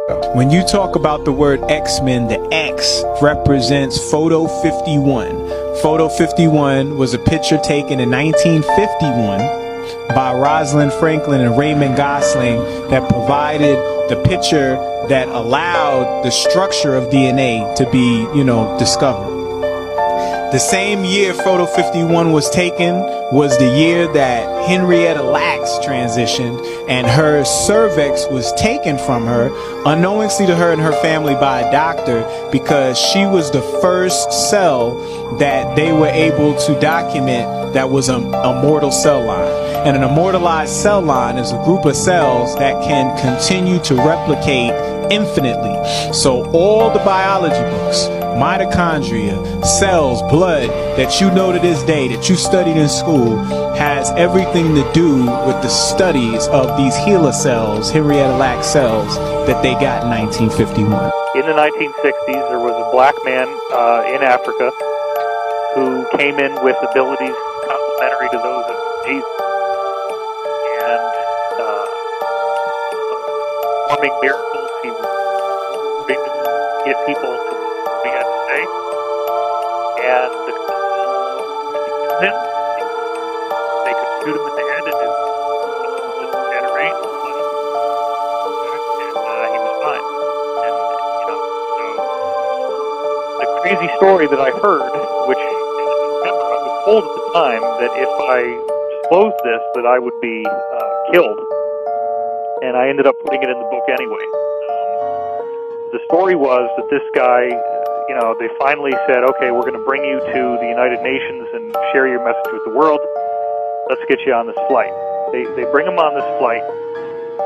When you talk about the word X-Men, the X represents Photo 51. Photo 51 was a picture taken in 1951 by Rosalind Franklin and Raymond Gosling that provided the picture that allowed the structure of DNA to be, discovered. The same year Photo 51 was taken was the year that Henrietta Lacks transitioned, and her cervix was taken from her, unknowingly to her and her family, by a doctor, because she was the first cell that they were able to document that was a immortal cell line. And an immortalized cell line is a group of cells that can continue to replicate infinitely. So all the biology books, mitochondria, cells, blood that you know to this day, that you studied in school, has everything to do with the studies of these HeLa cells, Henrietta Lacks cells, that they got in 1951. In the 1960s, there was a black man in Africa who came in with abilities complementary to those of Jesus. And performing miracles, he was able to get people to what he had to say. And they could shoot him in the head and his was just deteriorate. And he was fine. And, so the crazy story that I heard, which I was told at the time that if I disclosed this, that I would be killed. And I ended up putting it in the book anyway. The story was that this guy, they finally said, okay, we're going to bring you to the United Nations and share your message with the world. Let's get you on this flight. They bring him on this flight,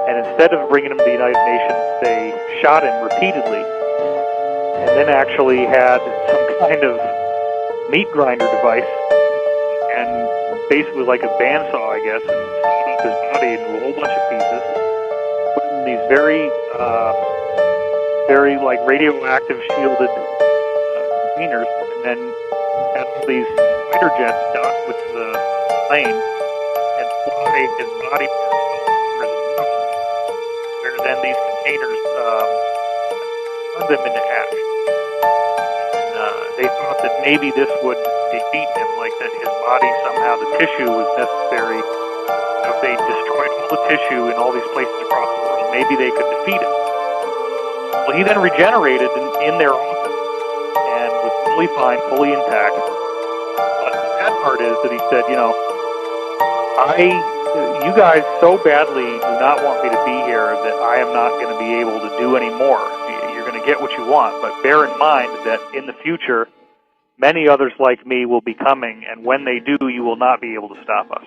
and instead of bringing him to the United Nations, they shot him repeatedly, and then actually had some kind of meat grinder device, and basically like a bandsaw, I guess, and sawed up his body into a whole bunch of pieces, put him in these very like radioactive shielded containers, and then had all these fighter jets dock with the plane and fly his body where then these containers turned them into ash. They thought that maybe this would defeat him, like that his body somehow, the tissue was necessary. If they destroyed all the tissue in all these places across the world, maybe they could defeat him. Well, he then regenerated in their office and was fully fine, fully intact. But the bad part is that he said, you guys so badly do not want me to be here that I am not going to be able to do any more. You're going to get what you want, but bear in mind that in the future, many others like me will be coming, and when they do, you will not be able to stop us.